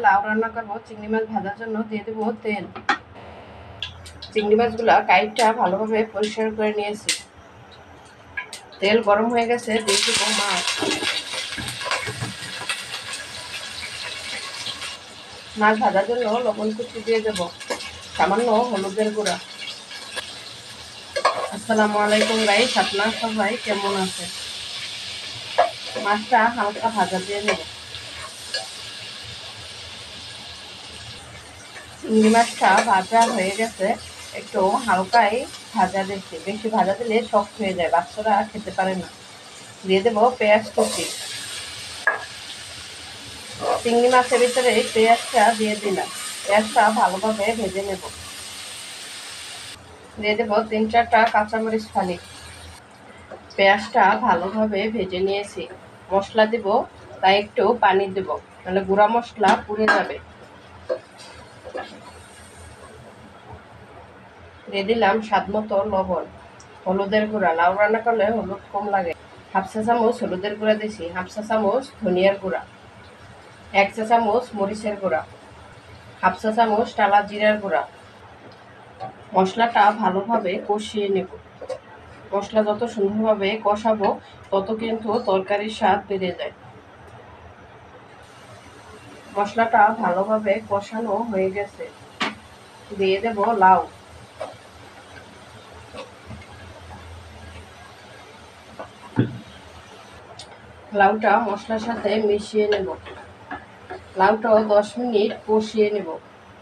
লাউ রান্না করবো। চিংড়ি মাছ ভাজার জন্য দিয়ে দেবো তেল। চিংড়ি মাছগুলো কাইটটা ভালোভাবে পরিষ্কার করে নিয়েছি। তেল গরম হয়ে গেছে, দিয়ে দেবো মাছ। মাছ ভাজার জন্য লবণ কুচি দিয়ে দেবো, সামান্য হলুদের গুঁড়া। আসসালামু আলাইকুম গাইস, আপনারা সবাই কেমন আছে? মাছটা হালকা ভাজা দিয়ে নেব। চিংড়ি মাছটা ভাজা হয়ে গেছে, একটু হালকাই ভাজা দিচ্ছি। বেশি ভাজা দিলে শক্ত হয়ে যায়, বাচ্চারা খেতে পারে না। দিয়ে দেবো পেঁয়াজ কুচি। চিংড়ি মাছের ভিতরে পেঁয়াজটা দিয়ে দিলাম। পেঁয়াজটা ভালোভাবে ভেজে নেব। দিয়ে দেবো 3-4টা কাঁচামরিচ ফালি। পেঁয়াজটা ভালোভাবে ভেজে নিয়েছি। মশলা দেব, তাই একটু পানি দেব, তাহলে গুঁড়া মশলা পুড়ে যাবে। দিয়ে দিলাম স্বাদ মতো লবণ, হলুদের গুঁড়া। লাউ রান্না করলে হলুদ কম লাগে। 1/2 চা চামচ হলুদের গুঁড়া দিয়েছি, 1/2 চা চামচ ধনিয়ার গুঁড়া, 1 চা চামচ মরিচের গুঁড়া, 1/2 চা চামচ টালা জিরার গুঁড়া। মশলাটা ভালোভাবে কষিয়ে নেব। মশলা যত সুন্দরভাবে কষাবো, তত কিন্তু তরকারির স্বাদ বেড়ে যায়। মশলাটা ভালোভাবে কষানো হয়ে গেছে, দিয়ে দেব লাউ। লাউটা মশলার সাথে মিশিয়ে নেব। লাউটাও 10 মিনিট কষিয়ে নেব,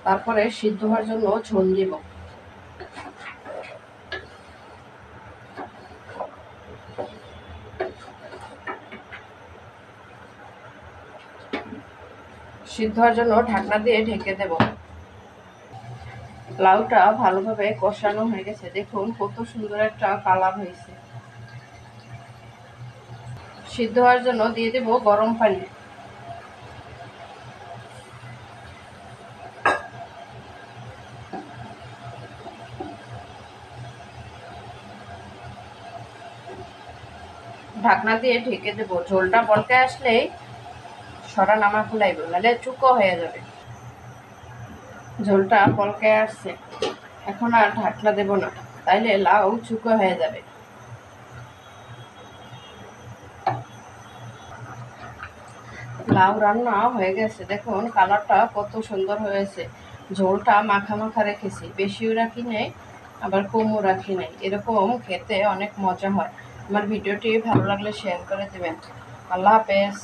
তারপরে সিদ্ধ হওয়ার জন্য ঝোল দেব। সিদ্ধ হওয়ার জন্য ঢাকনা দিয়ে ঢেকে দেব। লাউটা ভালোভাবে কষানো হয়ে গেছে, দেখুন কত সুন্দর একটা কালার হয়েছে। সিদ্ধ হওয়ার জন্য দিয়ে দেব গরম পানি। ঢাকনা দিয়ে ঢেকে দেব। ঝোলটা বলতে আসলেই সরা নামা খুলাইব, নাহলে চুকো হয়ে যাবে। ঝোলটা বলকে আসছে, এখন আর ঢাকনা দেব না, তাইলে লাউ চুকো হয়ে যাবে। লাউ রান্না হয়ে গেছে, দেখুন কালারটা কত সুন্দর হয়েছে। ঝোলটা মাখা মাখা রেখেছি, বেশিও রাখি নাই আবার কমও রাখি নাই। এরকম খেতে অনেক মজা হয়। আমার ভিডিওটি ভালো লাগলে শেয়ার করে দেবেন। আল্লাহ হাফেজ।